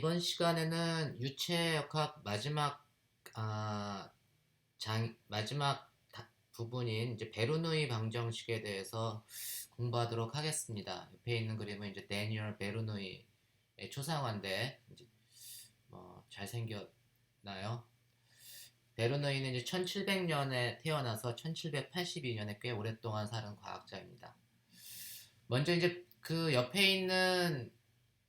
이번 시간에는 유체역학 아, 마지막 부분인 이제 베르누이 방정식에 대해서 공부하도록 하겠습니다. 옆에 있는 그림은 이제 데니얼 베르누이의 초상화인데 이제 잘생겼나요? 베르누이는 이제 1700년에 태어나서 1782년에 꽤 오랫동안 사는 과학자입니다. 먼저 이제 그 옆에 있는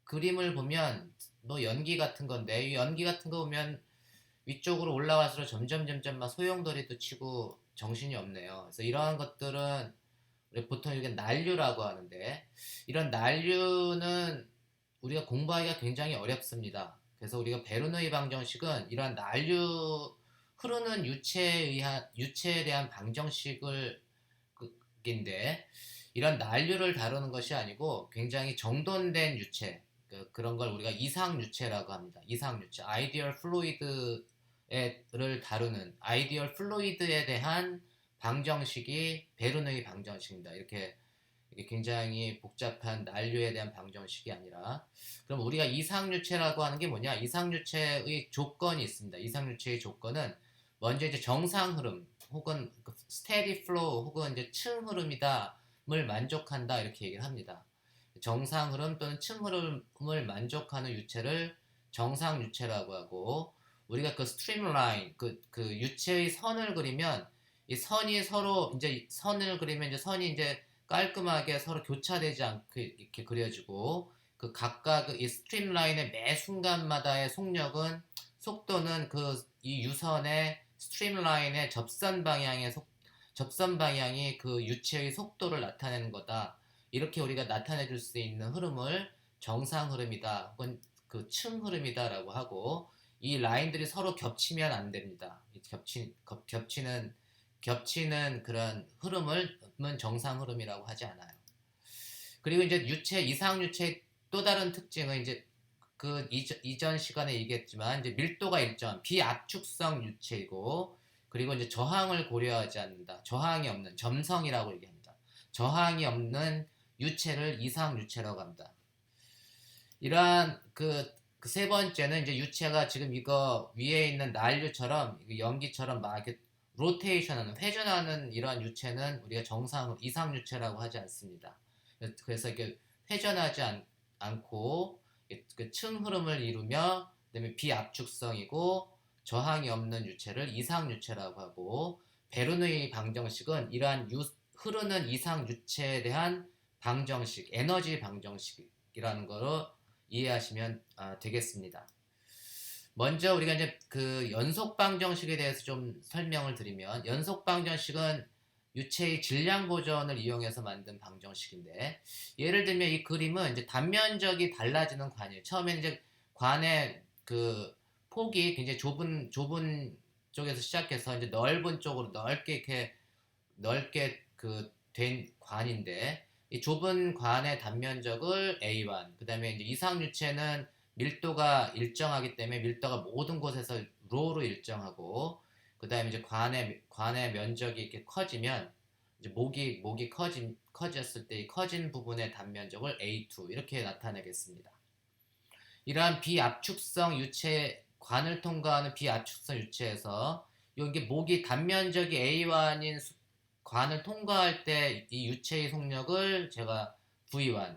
그림을 보면 뭐 연기 같은 건데, 이 연기 같은 거 보면 위쪽으로 올라갈수록 점점 막 소용돌이도 치고 정신이 없네요. 그래서 이러한 것들은 우리 보통 이게 난류라고 하는데, 이런 난류는 우리가 공부하기가 굉장히 어렵습니다. 그래서 우리가 베르누이 방정식은 이러한 난류, 흐르는 유체에 대한 방정식을 인데, 이런 난류를 다루는 것이 아니고 굉장히 정돈된 유체, 그런 걸 우리가 이상유체라고 합니다. 이상유체, 아이디얼 플루이드를 다루는 아이디얼 플루이드에 대한 방정식이 베르누이 방정식입니다. 이렇게 굉장히 복잡한 난류에 대한 방정식이 아니라, 그럼 우리가 이상유체라고 하는 게 뭐냐? 이상유체의 조건이 있습니다. 이상유체의 조건은 먼저 이제 정상 흐름 혹은 steady flow 혹은 이제 층 흐름이다를 만족한다, 이렇게 얘기를 합니다. 정상 흐름 또는 층 흐름을 만족하는 유체를 정상 유체라고 하고, 우리가 그 스트림라인, 그 유체의 선을 그리면 이 선이 서로 이제 선을 그리면 이제 선이 이제 깔끔하게 서로 교차되지 않게 이렇게 그려지고, 그 각각 이 스트림라인의 매 순간마다의 속도는 그 이 유선의 스트림라인의 접선 방향이 그 유체의 속도를 나타내는 거다. 이렇게 우리가 나타내 줄 수 있는 흐름을 정상 흐름이다 혹은 그 층 흐름이다라고 하고, 이 라인들이 서로 겹치면 안 됩니다. 겹치는 그런 흐름을 정상 흐름이라고 하지 않아요. 그리고 이제 이상 유체의 또 다른 특징은 이제 그 이전 시간에 얘기했지만 이제 밀도가 일정한 비압축성 유체이고, 그리고 이제 저항을 고려하지 않는다. 저항이 없는 점성이라고 얘기합니다. 저항이 없는 유체를 이상 유체라고 합니다. 이러한 그 세 번째는 이제 유체가 지금 이거 위에 있는 난류처럼 연기처럼 막 이렇게 로테이션하는, 회전하는 이러한 유체는 우리가 이상 유체라고 하지 않습니다. 그래서 이게 회전하지 않고 그 층 흐름을 이루며, 그다음에 비압축성이고 저항이 없는 유체를 이상 유체라고 하고, 베르누이 방정식은 이러한 흐르는 이상 유체에 대한 방정식, 에너지 방정식이라는 거로 이해하시면 되겠습니다. 먼저 우리가 이제 그 연속 방정식에 대해서 좀 설명을 드리면, 연속 방정식은 유체의 질량 보존을 이용해서 만든 방정식인데, 예를 들면 이 그림은 이제 단면적이 달라지는 관이에요. 처음에는 이제 관의 그 폭이 굉장히 좁은 쪽에서 시작해서 이제 넓은 쪽으로 넓게 그 된 관인데, 이 좁은 관의 단면적을 A1, 그 다음에 이제 이상유체는 밀도가 일정하기 때문에 밀도가 모든 곳에서 로로 일정하고, 그 다음에 이제 관의 면적이 이렇게 커지면 이제 목이 커졌을 때 이 커진 부분의 단면적을 A2 이렇게 나타내겠습니다. 이러한 비압축성 유체, 관을 통과하는 비압축성 유체에서 여기 목이 단면적이 A1인 관을 통과할 때 이 유체의 속력을 제가 V1,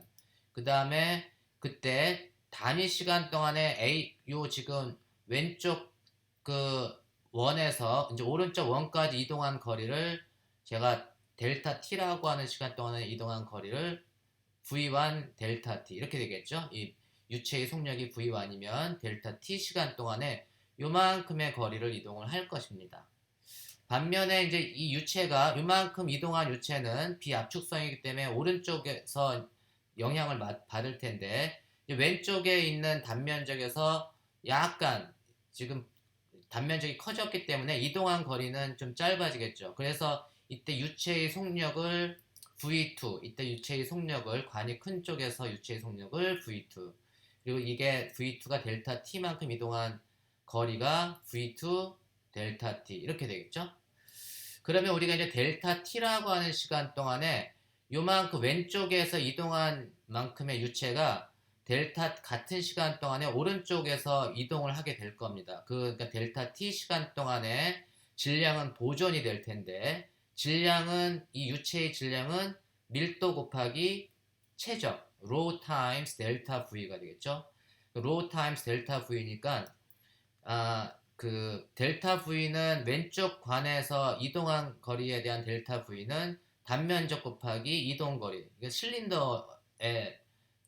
그 다음에 그때 단위 시간 동안에 지금 왼쪽 그 원에서 이제 오른쪽 원까지 이동한 거리를 제가 델타 t라고 하는 시간 동안에 이동한 거리를 V1 델타 t 이렇게 되겠죠. 이 유체의 속력이 V1이면 델타 t 시간 동안에 요만큼의 거리를 이동을 할 것입니다. 반면에 이제 이 유체가 요만큼 이동한 유체는 비압축성이기 때문에 오른쪽에서 영향을 받을 텐데, 왼쪽에 있는 단면적에서 약간 지금 단면적이 커졌기 때문에 이동한 거리는 좀 짧아지겠죠. 그래서 이때 유체의 속력을 V2, 이때 유체의 속력을 관이 큰 쪽에서 유체의 속력을 V2, 그리고 이게 V2가 델타 t만큼 이동한 거리가 V2 델타 t 이렇게 되겠죠. 그러면 우리가 이제 델타 t라고 하는 시간 동안에 요만큼 왼쪽에서 이동한 만큼의 유체가 델타 같은 시간 동안에 오른쪽에서 이동을 하게 될 겁니다. 그러니까 델타 t 시간 동안에 질량은 보존이 될 텐데 질량은 이 유체의 질량은 밀도 곱하기 최적 rho times 델타 v가 되겠죠. rho times 델타 v니까 그 델타 v는 왼쪽 관에서 이동한 거리에 대한 델타 v는 단면적 곱하기 이동 거리. 그러니까 실린더의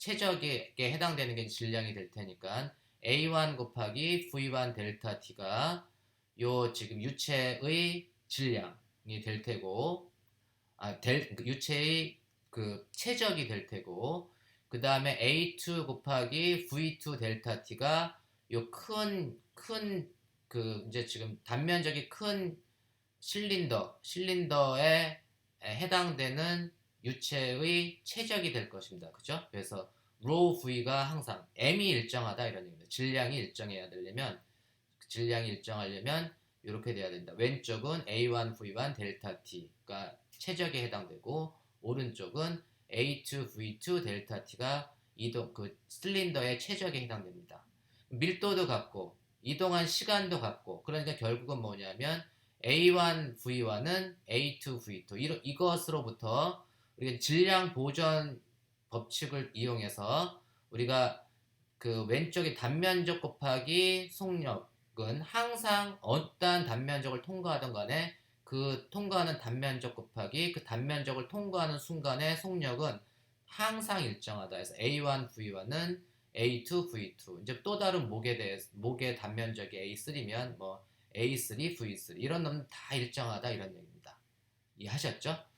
최적에 해당되는 게 질량이 될 테니까 A1 곱하기 V1 델타 T가 요 지금 유체의 질량이 될 테고 유체의 그 최적이 될 테고 그 다음에 A2 곱하기 V2 델타 T가 요 큰 그 이제 지금 단면적이 큰 실린더에 해당되는 유체의 최적이 될 것입니다. 그죠? 그래서 rho v가 항상 m이 일정하다 이런 얘기입니다. 질량이 일정하려면 이렇게 돼야 된다. 왼쪽은 A1 V1 델타 T가 최적에 해당되고 오른쪽은 A2 V2 델타 T가 이동 그 실린더의 최적에 해당됩니다. 밀도도 같고 이동한 시간도 같고 그러니까 결국은 뭐냐면 A1 V1은 A2 V2 이것으로부터 우리가 질량 보존 법칙을 이용해서 우리가 그 왼쪽에 단면적 곱하기 속력은 항상 어떠한 단면적을 통과하던 간에 그 통과하는 단면적 곱하기 그 단면적을 통과하는 순간의 속력은 항상 일정하다. 해서 A1 V1은 A2 V2 이제 또 다른 목의 단면적이 A3면 뭐 A3 V3 이런 놈은 다 일정하다 이런 얘기입니다. 이해하셨죠?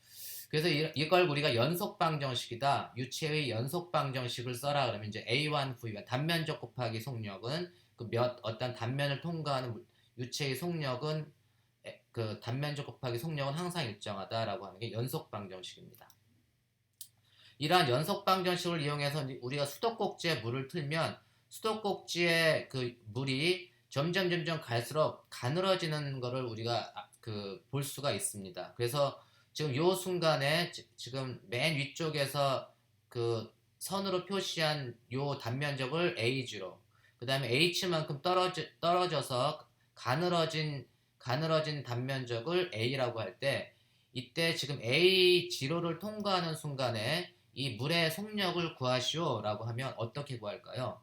그래서 이걸 우리가 연속 방정식이다. 유체의 연속 방정식을 써라 그러면 이제 A1 V1 단면적 곱하기 속력은 그 어떤 단면을 통과하는 유체의 속력은 그 단면적 곱하기 속력은 항상 일정하다라고 하는 게 연속 방정식입니다. 이러한 연속 방정식을 이용해서 우리가 수도꼭지에 물을 틀면 수도꼭지에 그 물이 점점 갈수록 가늘어지는 것을 우리가 볼 수가 있습니다. 그래서 지금 요 순간에 지금 맨 위쪽에서 그 선으로 표시한 요 단면적을 A0, 그 다음에 H만큼 떨어져서 가늘어진 단면적을 A라고 할 때 이때 지금 A0를 통과하는 순간에 이 물의 속력을 구하시오 라고 하면 어떻게 구할까요?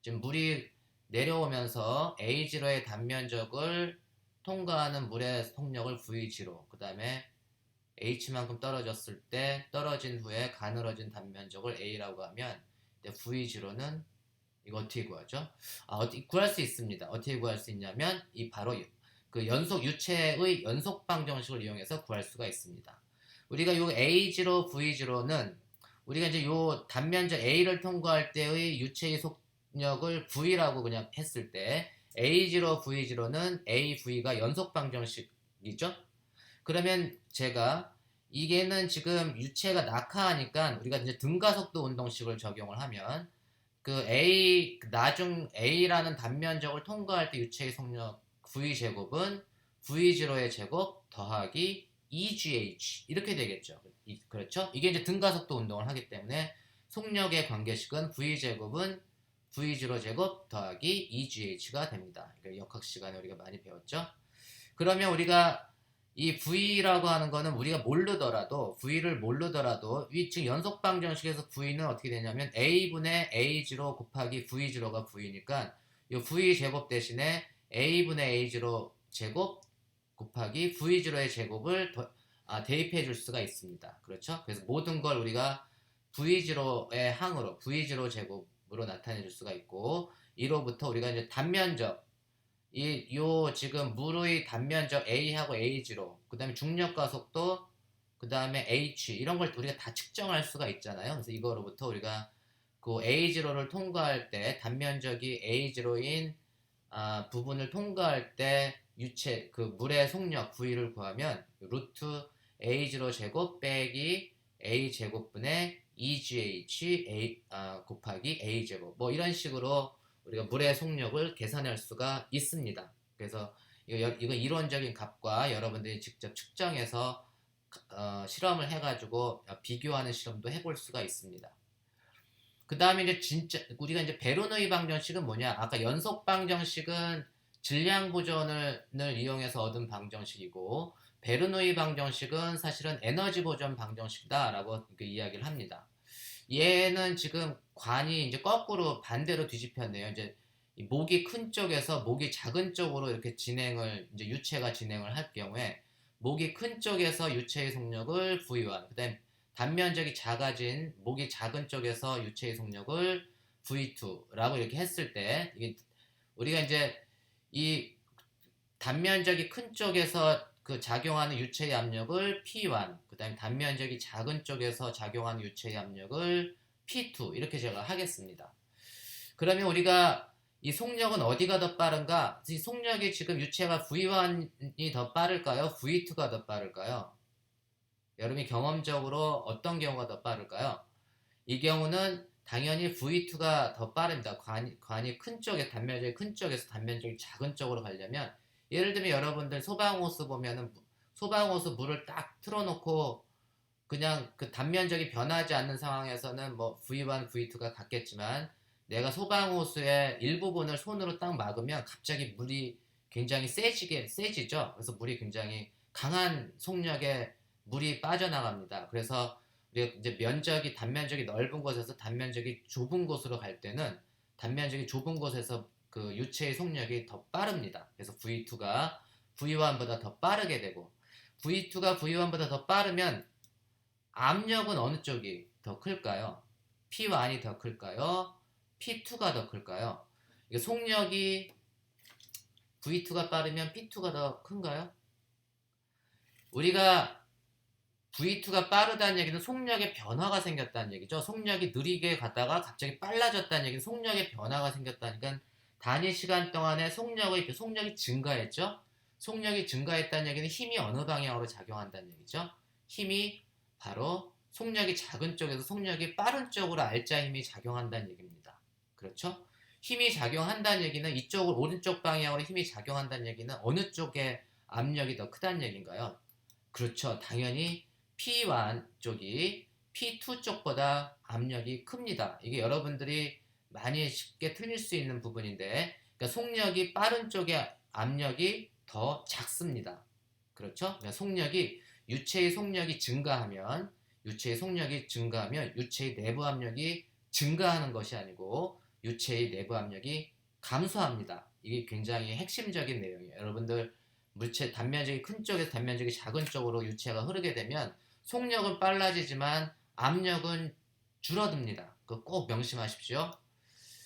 지금 물이 내려오면서 A0의 단면적을 통과하는 물의 속력을 V0, 그 다음에 H만큼 떨어졌을 때 떨어진 후에 가늘어진 단면적을 A라고 하면 V0는 이거 어떻게 구하죠? 어떻게 구할 수 있습니다. 어떻게 구할 수 있냐면 이 바로 그 유체의 연속 방정식을 이용해서 구할 수가 있습니다. 우리가 요 A0, V0는 우리가 이제 요 단면적 A를 통과할 때의 유체의 속력을 V라고 그냥 했을 때 A0, V0는 A, V가 연속 방정식이죠? 그러면 제가 이게는 지금 유체가 낙하하니까 우리가 이제 등가속도 운동식을 적용을 하면 그 나중 A라는 단면적을 통과할 때 유체의 속력 V 제곱은 V0의 제곱 더하기 2GH 이렇게 되겠죠. 그렇죠? 이게 이제 등가속도 운동을 하기 때문에 속력의 관계식은 V제곱은 V0 제곱 더하기 2GH가 됩니다. 역학 시간에 우리가 많이 배웠죠. 그러면 우리가 이 V라고 하는 거는 우리가 V를 모르더라도 이 지금 연속 방정식에서 V는 어떻게 되냐면 A분의 A0 곱하기 V0가 V니까 이 V 제곱 대신에 A분의 A0 제곱 곱하기 V0의 제곱을 대입해 줄 수가 있습니다. 그렇죠? 그래서 모든 걸 우리가 V0의 항으로 V0 제곱으로 나타내 줄 수가 있고 이로부터 우리가 이제 단면적 요 지금 물의 단면적 A하고 A0, 그 다음에 중력과 속도, 그 다음에 H 이런 걸 우리가 다 측정할 수가 있잖아요. 그래서 이거로부터 우리가 그 A0를 통과할 때 단면적이 A0인 부분을 통과할 때 유체 그 물의 속력 V를 구하면 루트 A0 제곱 빼기 A 제곱분의 2GH 곱하기 A 제곱 뭐 이런 식으로 우리가 물의 속력을 계산할 수가 있습니다. 그래서 이거 이론적인 값과 여러분들이 직접 측정해서 실험을 해가지고 비교하는 실험도 해볼 수가 있습니다. 그 다음에 이제 진짜 우리가 이제 베르노이 방정식은 뭐냐? 아까 연속 방정식은 질량 보존을 이용해서 얻은 방정식이고 베르노이 방정식은 사실은 에너지 보존 방정식이다라고 이야기를 합니다. 얘는 지금 관이 이제 거꾸로 반대로 뒤집혔네요. 이제 목이 큰 쪽에서 목이 작은 쪽으로 이렇게 진행을 이제 유체가 진행을 할 경우에 목이 큰 쪽에서 유체의 속력을 V1, 그다음 단면적이 작아진 목이 작은 쪽에서 유체의 속력을 V2라고 이렇게 했을 때 이게 우리가 이제 이 단면적이 큰 쪽에서 그 작용하는 유체의 압력을 P1, 그다음에 단면적이 작은 쪽에서 작용하는 유체의 압력을 P2 이렇게 제가 하겠습니다. 그러면 우리가 이 속력은 어디가 더 빠른가? 이 속력이 지금 유체가 V1이 더 빠를까요? V2가 더 빠를까요? 여러분이 경험적으로 어떤 경우가 더 빠를까요? 이 경우는 당연히 V2가 더 빠릅니다. 관이 큰 쪽에 단면적이 큰 쪽에서 단면적이 작은 쪽으로 가려면 예를 들면 여러분들 소방호스 보면은 소방호스 물을 딱 틀어놓고 그냥 그 단면적이 변하지 않는 상황에서는 뭐 V1, V2가 같겠지만 내가 소방호스의 일부분을 손으로 딱 막으면 갑자기 물이 굉장히 세지죠. 그래서 물이 굉장히 강한 속력의 물이 빠져나갑니다. 그래서 우리가 이제 단면적이 넓은 곳에서 단면적이 좁은 곳으로 갈 때는 단면적이 좁은 곳에서 그 유체의 속력이 더 빠릅니다. 그래서 V2가 V1보다 더 빠르게 되고 V2가 V1보다 더 빠르면 압력은 어느 쪽이 더 클까요? P1이 더 클까요? P2가 더 클까요? 이게 속력이 V2가 빠르면 P2가 더 큰가요? 우리가 V2가 빠르다는 얘기는 속력의 변화가 생겼다는 얘기죠. 속력이 느리게 가다가 갑자기 빨라졌다는 얘기는 속력의 변화가 생겼다니까 단위 시간 동안에 속력이 증가했죠. 속력이 증가했다는 얘기는 힘이 어느 방향으로 작용한다는 얘기죠. 힘이 바로 속력이 작은 쪽에서 속력이 빠른 쪽으로 알짜 힘이 작용한다는 얘기입니다. 그렇죠? 힘이 작용한다는 얘기는 이쪽을 오른쪽 방향으로 힘이 작용한다는 얘기는 어느 쪽에 압력이 더 크다는 얘기인가요? 그렇죠. 당연히 P1 쪽이 P2 쪽보다 압력이 큽니다. 이게 여러분들이 많이 쉽게 틀릴 수 있는 부분인데, 그러니까 속력이 빠른 쪽의 압력이 더 작습니다. 그렇죠? 그러니까 유체의 속력이 증가하면 유체의 내부 압력이 증가하는 것이 아니고 유체의 내부 압력이 감소합니다. 이게 굉장히 핵심적인 내용이에요. 여러분들 물체 단면적이 큰 쪽에서 단면적이 작은 쪽으로 유체가 흐르게 되면 속력은 빨라지지만 압력은 줄어듭니다. 그거 꼭 명심하십시오.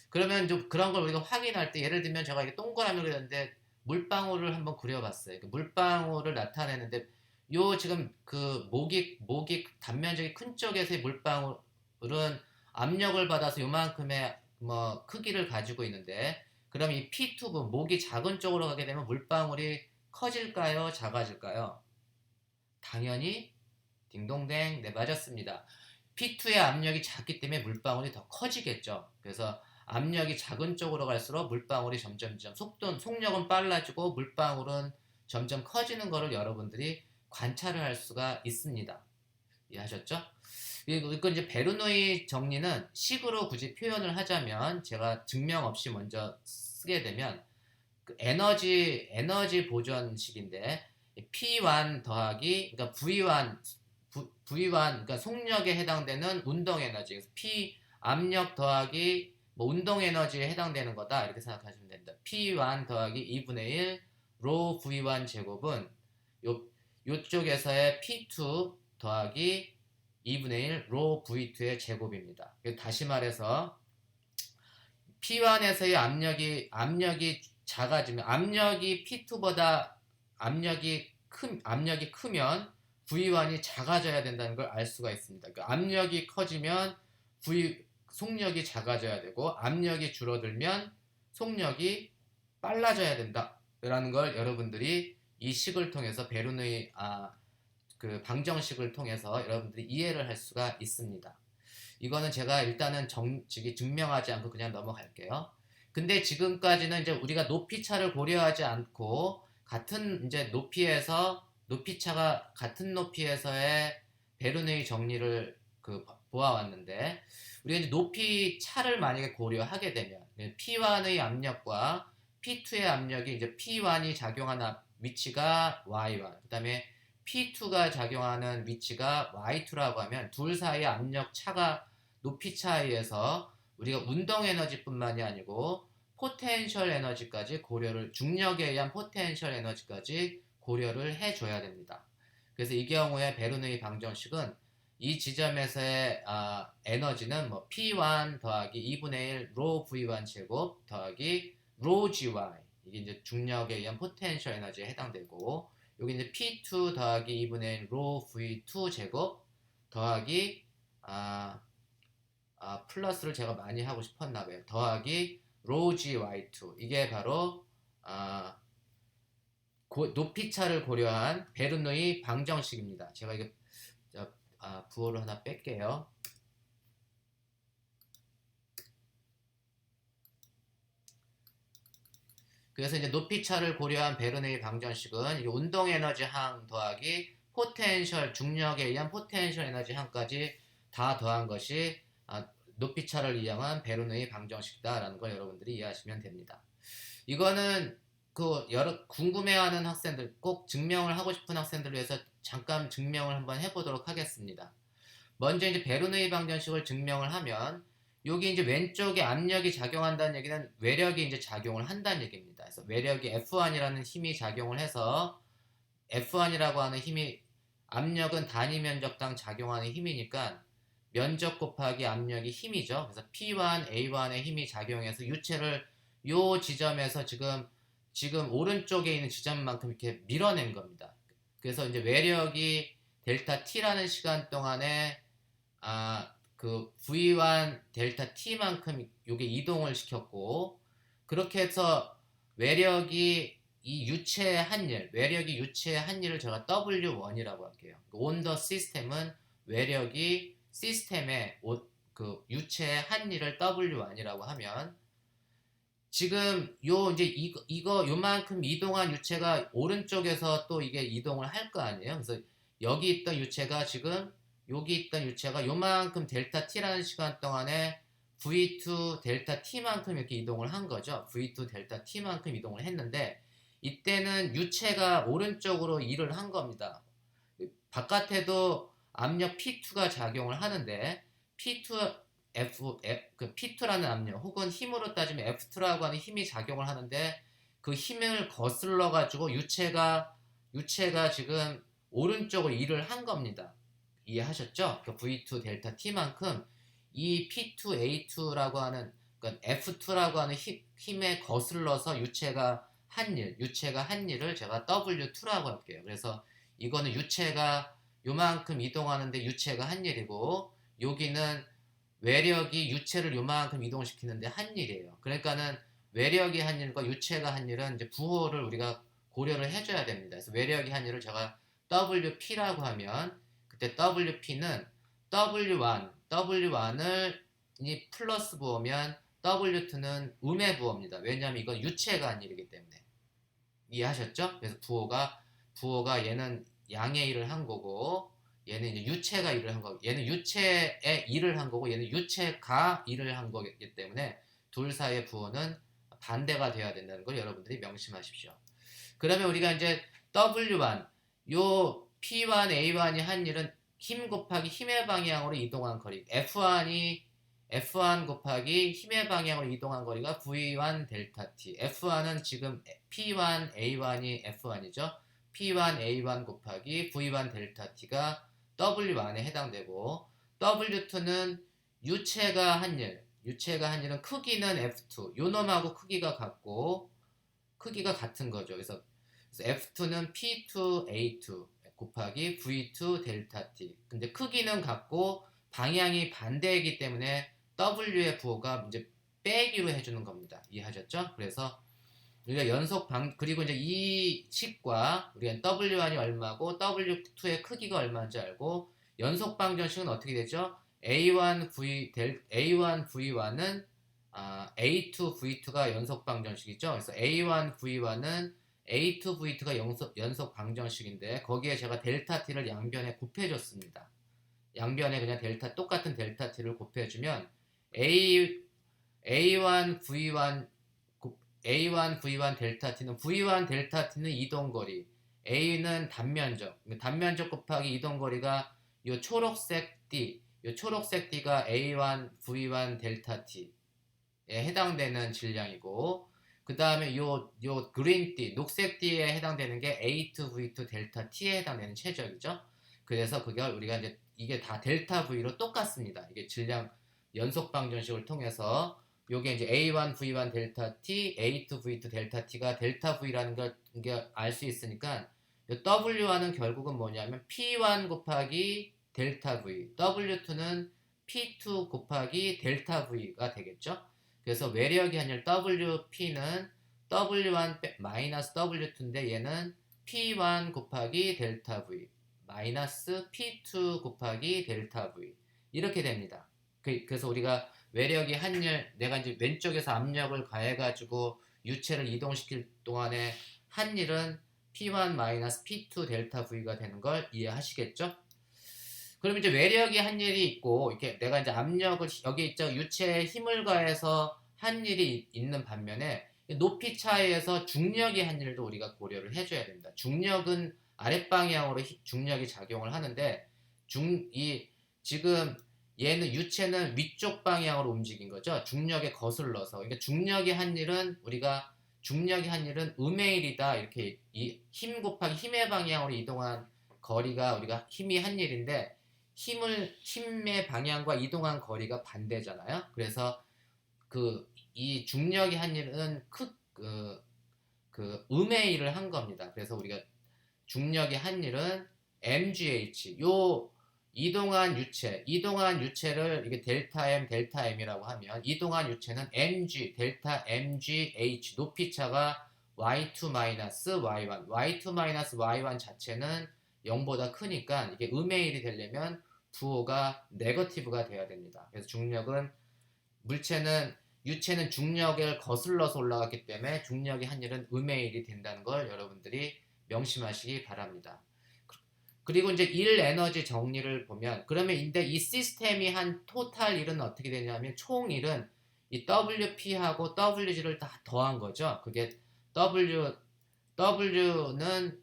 그러면 좀 그런 걸 우리가 확인할 때 예를 들면 제가 이게 동그라미를 그렸는데 물방울을 한번 그려봤어요. 그 물방울을 나타내는데 요 지금 그 목이 단면적이 큰 쪽에서의 물방울은 압력을 받아서 요만큼의 뭐 크기를 가지고 있는데 그럼 이 P2부 목이 작은 쪽으로 가게 되면 물방울이 커질까요? 작아질까요? 당연히 딩동댕 네 맞았습니다. P2의 압력이 작기 때문에 물방울이 더 커지겠죠. 그래서 압력이 작은 쪽으로 갈수록 물방울이 점점점 속력은 빨라지고 물방울은 점점 커지는 것을 여러분들이 관찰을 할 수가 있습니다. 이해하셨죠? 그리고 이제 베르노이 정리는 식으로 굳이 표현을 하자면 제가 증명 없이 먼저 쓰게 되면 그 에너지 보존식인데 P1 더하기 그러니까 V1 그러니까 속력에 해당되는 운동 에너지 P 압력 더하기 뭐 운동 에너지에 해당되는 거다 이렇게 생각하시면 됩니다. P1 더하기 2분의 1 로 V1 제곱은 요쪽에서의 P2 더하기 2분의 1 로 V2의 제곱입니다. 다시 말해서 P1에서의 압력이 작아지면 압력이 P2보다 압력이 크면 V1이 작아져야 된다는 걸 알 수가 있습니다. 그러니까 압력이 커지면 속력이 작아져야 되고 압력이 줄어들면 속력이 빨라져야 된다라는 걸 여러분들이 이 식을 통해서 베르누이 그 방정식을 통해서 여러분들이 이해를 할 수가 있습니다. 이거는 제가 일단은 증명하지 않고 그냥 넘어갈게요. 근데 지금까지는 이제 우리가 높이 차를 고려하지 않고 같은 이제 높이차가 같은 높이에서의 베르누이 정리를 그 보아왔는데 우리가 이제 높이 차를 만약에 고려하게 되면 P1의 압력과 P2의 압력이 이제 P1이 작용하는 위치가 Y1, 그다음에 P2가 작용하는 위치가 Y2라고 하면 둘 사이의 압력 차가 높이 차에 의해서 우리가 운동 에너지뿐만이 아니고 포텐셜 에너지까지 고려를 중력에 의한 포텐셜 에너지까지 고려를 해줘야 됩니다. 그래서 이 경우에 베르누이 방정식은 이 지점에서의 에너지는 뭐 P1 더하기 2분의 1 로 V1 제곱 더하기 로 GY, 이게 이제 중력에 의한 포텐셜 에너지에 해당되고, 여기 이제 P2 더하기 2분의 1 로 V2 제곱 더하기 플러스를 제가 많이 하고 싶었나 봐요. 더하기 로 GY2, 이게 바로 높이차를 고려한 베르누이 방정식입니다. 제가 이게 부호를 하나 뺄게요. 그래서 이제 높이차를 고려한 베르누이 방정식은 이게 운동 에너지 항 더하기 포텐셜, 중력에 의한 포텐셜 에너지 항까지 다 더한 것이 높이차를 이용한 베르누이 방정식이다라는 걸 여러분들이 이해하시면 됩니다. 이거는 궁금해하는 학생들, 꼭 증명을 하고 싶은 학생들을 위해서 잠깐 증명을 한번 해보도록 하겠습니다. 먼저 이제 베르누이 방정식을 증명을 하면 여기 이제 왼쪽에 압력이 작용한다는 얘기는 외력이 이제 작용을 한다는 얘기입니다. 그래서 외력이 F1이라는 힘이 작용을 해서 F1이라고 하는 힘이, 압력은 단위 면적당 작용하는 힘이니까 면적 곱하기 압력이 힘이죠. 그래서 P1, A1의 힘이 작용해서 유체를 요 지점에서 지금 오른쪽에 있는 지점만큼 이렇게 밀어낸 겁니다. 그래서 이제 외력이 델타 T라는 시간 동안에 그 V1 델타 T만큼 요게 이동을 시켰고, 그렇게 해서 외력이 유체의 한일을 제가 W1이라고 할게요. on the system은 외력이 시스템의 그 유체의 한일을 W1이라고 하면, 지금 요만큼 이동한 유체가 오른쪽에서 또 이게 이동을 할 거 아니에요. 그래서 여기 있던 유체가 지금 여기 있던 유체가 요만큼 델타 t라는 시간 동안에 v2 델타 t만큼 이렇게 이동을 한 거죠. v2 델타 t만큼 이동을 했는데, 이때는 유체가 오른쪽으로 일을 한 겁니다. 바깥에도 압력 P2가 작용을 하는데, P2라는 압력 혹은 힘으로 따지면 F2라고 하는 힘이 작용을 하는데, 그 힘을 거슬러 가지고 유체가 지금 오른쪽으로 일을 한 겁니다. 이해하셨죠? V2 델타 T만큼 이 P2A2라고 하는, 그러니까 F2라고 하는 힘에 거슬러서 유체가 한 일을 제가 W2라고 할게요. 그래서 이거는 유체가 요만큼 이동하는데 유체가 한 일이고, 여기는 외력이 유체를 요만큼 이동시키는데 한 일이에요. 그러니까는 외력이 한 일과 유체가 한 일은 이제 부호를 우리가 고려를 해줘야 됩니다. 그래서 외력이 한 일을 제가 WP라고 하면, 그때 WP는 W1을 이 플러스 부호면 W2는 음의 부호입니다. 왜냐하면 이건 유체가 한 일이기 때문에. 이해하셨죠? 그래서 부호가 얘는 양의 일을 한 거고, 얘는 이제 유체가 일을 한 거고, 얘는 유체의 일을 한 거고, 얘는 유체가 일을 한 거기 때문에 둘 사이의 부호는 반대가 돼야 된다는 걸 여러분들이 명심하십시오. 그러면 우리가 이제 W1, 요 P1, A1이 한 일은 힘 곱하기 힘의 방향으로 이동한 거리, F1 곱하기 힘의 방향으로 이동한 거리가 V1 델타 T. F1은 지금 P1, A1이 F1이죠. P1, A1 곱하기 V1 델타 T가 W1에 해당되고, W2는 유체가 한 일은 크기는 F2, 요 놈하고 크기가 같은 거죠. 그래서 F2는 P2A2 곱하기 V2 델타 T. 근데 크기는 같고 방향이 반대이기 때문에 W의 부호가 이제 빼기로 해주는 겁니다. 이해하셨죠? 그래서 우리가 그리고 이제 이 식과 우리가 W1이 얼마고 W2의 크기가 얼마인지 알고, 연속 방정식은 어떻게 되죠? A1 V1은 A2 V2가 연속 방정식이죠. 그래서 A1 V1은 A2 V2가 연속 방정식인데, 거기에 제가 델타 T를 양변에 곱해줬습니다. 양변에 그냥 똑같은 델타 t를 곱해주면 A1 V1 A1 V1 델타 t는 V1 델타 t는 이동거리, A는 단면적 곱하기 이동거리가 요 초록색 D가 A1 V1 델타 t에 해당되는 질량이고, 그 다음에 요 그린 D, 녹색 D에 해당되는 게 A2 V2 델타 t에 해당되는 최적이죠. 그래서 그걸 우리가 이제 이게 다 델타 V로 똑같습니다. 이게 질량 연속 방정식을 통해서 요게 이제 A1 V1 델타 T, A2 V2 델타 T가 델타 V라는 걸 알 수 있으니까 W와는 결국은 뭐냐면 P1 곱하기 델타 V, W2는 P2 곱하기 델타 V가 되겠죠. 그래서 외력의 한열 WP는 W1 마이너스 W2인데 얘는 P1 곱하기 델타 V 마이너스 P2 곱하기 델타 V 이렇게 됩니다. 그래서 우리가 외력이 한열, 내가 이제 왼쪽에서 압력을 가해가지고 유체를 이동시킬 동안에 한일은 P1-P2 델타 V가 되는 걸 이해하시겠죠? 그럼 이제 외력이 한일이 있고, 이렇게 내가 이제 압력을, 여기 있죠? 유체에 힘을 가해서 한일이 있는 반면에, 높이 차이에서 중력의 한일도 우리가 고려를 해줘야 됩니다. 중력은 아랫방향으로 중력이 작용을 하는데, 지금 얘는 유체는 위쪽 방향으로 움직인 거죠. 중력에 거슬러서. 그러니까 중력의 한일은 음의 일이다. 이렇게 힘 곱하기 힘의 방향으로 이동한 거리가 우리가 힘이 한일인데 힘의 방향과 이동한 거리가 반대잖아요. 그래서 이 중력의 한일은 음의 일을 한 겁니다. 그래서 우리가 중력의 한일은 mgh 이동한 유체를 이게 델타 m이라고 하면 이동한 유체는 델타 mgh 높이 차가 y2-y1 자체는 0보다 크니까 이게 음의 일이 되려면 부호가 네거티브가 돼야 됩니다. 그래서 유체는 중력을 거슬러서 올라갔기 때문에 중력의 한일은 음의 일이 된다는 걸 여러분들이 명심하시기 바랍니다. 그리고 이제 일 에너지 정리를 보면 그러면 이 시스템이 한 토탈 일은 어떻게 되냐면 총 일은 이 WP하고 WG를 다 더한 거죠. 그게 W는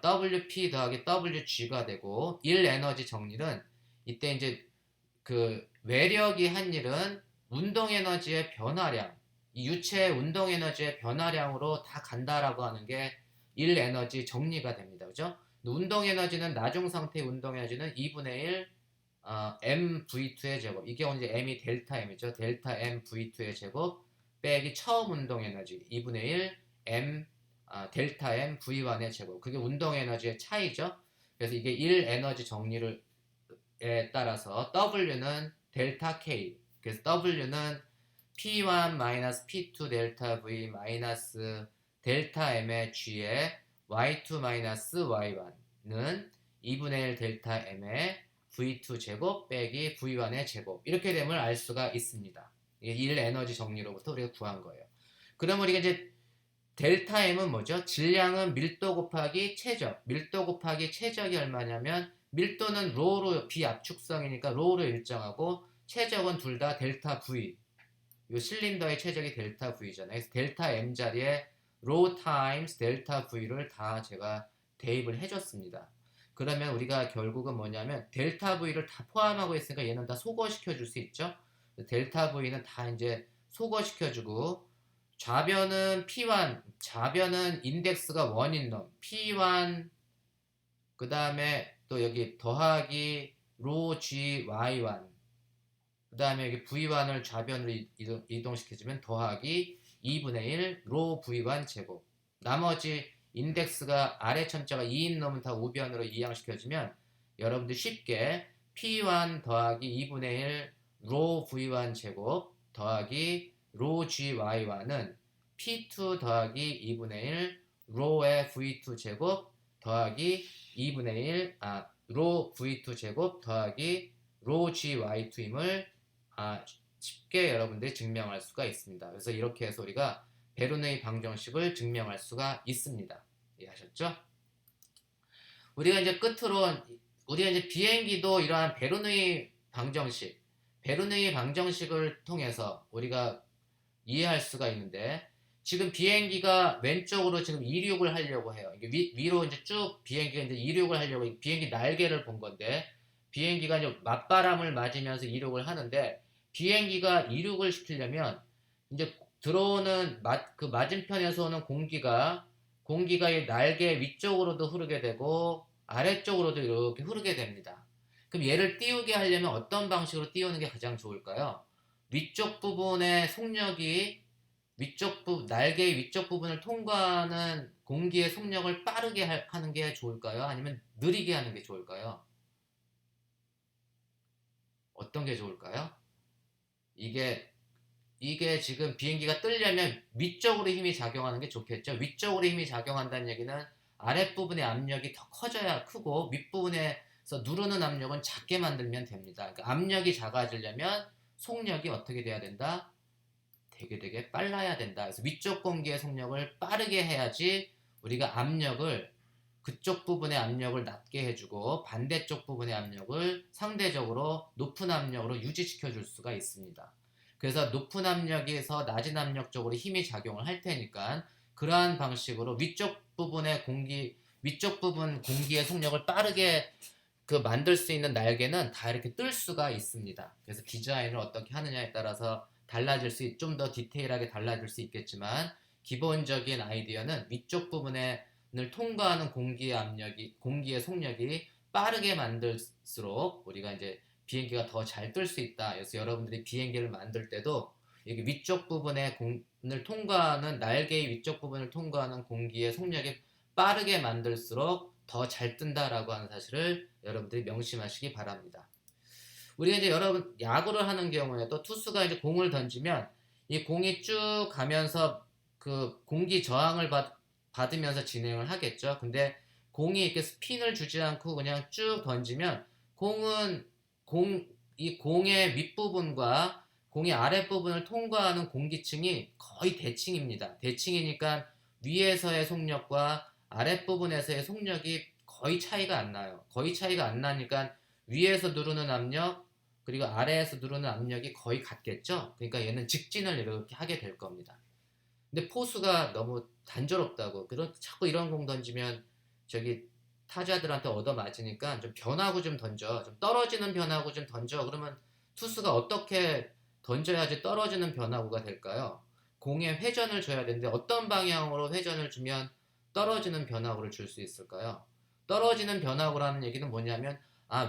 WP 더하기 WG가 되고 일 에너지 정리는 이때 이제 외력이 한 일은 운동 에너지의 변화량, 이 유체의 운동 에너지의 변화량으로 다 간다라고 하는 게 일 에너지 정리가 됩니다. 그죠? 운동 에너지는 나중 상태의 운동 에너지는 2분의 1 mv2의 제곱. 이게 이제 m이 델타 m이죠. 델타 m v2의 제곱 빼기 처음 운동 에너지 2분의 1 m 델타 m v1의 제곱. 그게 운동 에너지의 차이죠. 그래서 이게 1 에너지 정리를 따라서 W는 델타 K. 그래서 W는 P1-P2 델타 V 마이너스 델타 M의 G에 y2-y1는 2분의 1 델타 M의 V2 제곱 빼기 V1의 제곱. 이렇게 됨을 알 수가 있습니다. 1 에너지 정리로부터 우리가 구한 거예요. 그럼 우리가 이제 델타 M은 뭐죠? 질량은 밀도 곱하기 최적. 밀도 곱하기 최적이 얼마냐면 밀도는 로로 비압축성이니까 로로 일정하고 최적은 둘 다 델타 V. 이 실린더의 최적이 델타 V잖아요. 그래서 델타 M 자리에 로 타임스 델타 V를 다 제가 대입을 해줬습니다. 그러면 우리가 결국은 뭐냐면 델타 V를 다 포함하고 있으니까 얘는 다 소거시켜 줄 수 있죠. 델타 V는 다 이제 소거시켜주고 좌변은 P1, 좌변은 인덱스가 1인 놈 P1 그 다음에 또 여기 더하기 로 GY1 그 다음에 여기 V1을 좌변으로 이동시켜주면 더하기 2분의 1 로 V1 제곱. 나머지 인덱스가 아래 첨자가 2인 놈은 다 우변으로 이양시켜주면 여러분들 쉽게 P1 더하기 2분의 1 로 V1 제곱 더하기 로 GY1은 P2 더하기 2분의 1 로의 V2 제곱 더하기 2분의 1 로 V2 제곱 더하기 로 GY2임을 쉽게 여러분들이 증명할 수가 있습니다. 그래서 이렇게 해서 우리가 베르누이 방정식을 증명할 수가 있습니다. 이해하셨죠? 우리가 이제 끝으로 우리가 이제 비행기도 이러한 베르누이 방정식을 통해서 우리가 이해할 수가 있는데, 지금 비행기가 왼쪽으로 지금 이륙을 하려고 해요. 이게 위로 이제 쭉 비행기가 이제 이륙을 하려고 비행기 날개를 본 건데, 비행기가 이제 맞바람을 맞으면서 이륙을 하는데, 비행기가 이륙을 시키려면 이제 들어오는 그 맞은편에서 오는 공기가 이 날개 위쪽으로도 흐르게 되고 아래쪽으로도 이렇게 흐르게 됩니다. 그럼 얘를 띄우게 하려면 어떤 방식으로 띄우는 게 가장 좋을까요? 위쪽 부분의 속력이 날개의 위쪽 부분을 통과하는 공기의 속력을 빠르게 하는 게 좋을까요? 아니면 느리게 하는 게 좋을까요? 어떤 게 좋을까요? 이게 이게 지금 비행기가 뜨려면 위쪽으로 힘이 작용하는 게 좋겠죠. 위쪽으로 힘이 작용한다는 얘기는 아랫부분의 압력이 더 커져야 크고 윗부분에서 누르는 압력은 작게 만들면 됩니다. 그러니까 압력이 작아지려면 속력이 어떻게 돼야 된다? 되게 빨라야 된다. 그래서 위쪽 공기의 속력을 빠르게 해야지 우리가 그쪽 부분의 압력을 낮게 해주고 반대쪽 부분의 압력을 상대적으로 높은 압력으로 유지시켜 줄 수가 있습니다. 그래서 높은 압력에서 낮은 압력 쪽으로 힘이 작용을 할 테니까 그러한 방식으로 위쪽 부분 공기의 속력을 빠르게 만들 수 있는 날개는 다 이렇게 뜰 수가 있습니다. 그래서 디자인을 어떻게 하느냐에 따라서 좀 더 디테일하게 달라질 수 있겠지만, 기본적인 아이디어는 위쪽 부분을 통과하는 공기의 속력이 빠르게 만들수록 우리가 이제 비행기가 더 잘 뜰 수 있다. 그래서 여러분들이 비행기를 만들 때도 여기 날개의 위쪽 부분을 통과하는 공기의 속력이 빠르게 만들수록 더 잘 뜬다라고 하는 사실을 여러분들이 명심하시기 바랍니다. 우리가 이제 여러분 야구를 하는 경우에도 투수가 이제 공을 던지면 이 공이 쭉 가면서 그 공기 저항을 받으면서 진행을 하겠죠. 근데 공이 이렇게 스핀을 주지 않고 그냥 쭉 던지면 이 공의 윗부분과 공의 아랫부분을 통과하는 공기층이 거의 대칭입니다. 대칭이니까 위에서의 속력과 아랫부분에서의 속력이 거의 차이가 안 나요. 거의 차이가 안 나니까 위에서 누르는 압력 그리고 아래에서 누르는 압력이 거의 같겠죠. 그러니까 얘는 직진을 이렇게 하게 될 겁니다. 근데 포수가 너무 단조롭다고 자꾸 이런 공 던지면 저기 타자들한테 얻어맞으니까 좀 변화구 좀 던져, 좀 떨어지는 변화구 좀 던져. 그러면 투수가 어떻게 던져야지 떨어지는 변화구가 될까요? 공에 회전을 줘야 되는데 어떤 방향으로 회전을 주면 떨어지는 변화구를 줄 수 있을까요? 떨어지는 변화구라는 얘기는 뭐냐면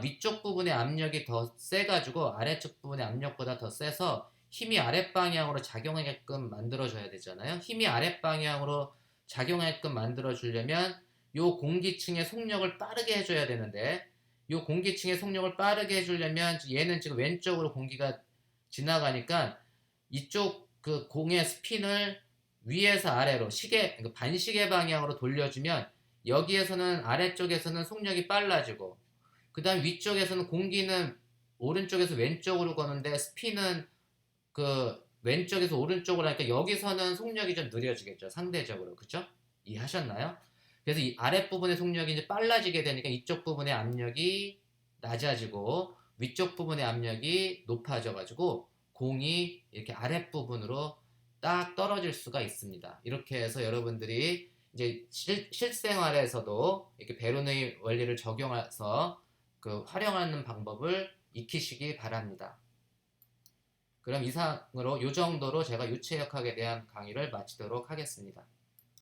위쪽 부분의 압력이 더 세가지고 아래쪽 부분의 압력보다 더 세서 힘이 아랫방향으로 작용하게끔 만들어줘야 되잖아요. 힘이 아랫방향으로 작용하게끔 만들어주려면 요 공기층의 속력을 빠르게 해줘야 되는데, 요 공기층의 속력을 빠르게 해주려면 얘는 지금 왼쪽으로 공기가 지나가니까 이쪽 그 공의 스핀을 위에서 아래로 반시계 방향으로 돌려주면 여기에서는 아래쪽에서는 속력이 빨라지고, 그 다음 위쪽에서는 공기는 오른쪽에서 왼쪽으로 거는데 스핀은 왼쪽에서 오른쪽으로 하니까 여기서는 속력이 좀 느려지겠죠. 상대적으로. 그죠? 이해하셨나요? 그래서 이 아랫부분의 속력이 이제 빨라지게 되니까 이쪽 부분의 압력이 낮아지고 위쪽 부분의 압력이 높아져가지고 공이 이렇게 아랫부분으로 딱 떨어질 수가 있습니다. 이렇게 해서 여러분들이 이제 실생활에서도 이렇게 베르누이 원리를 적용해서 활용하는 방법을 익히시기 바랍니다. 그럼 이상으로 이 정도로 제가 유체역학에 대한 강의를 마치도록 하겠습니다.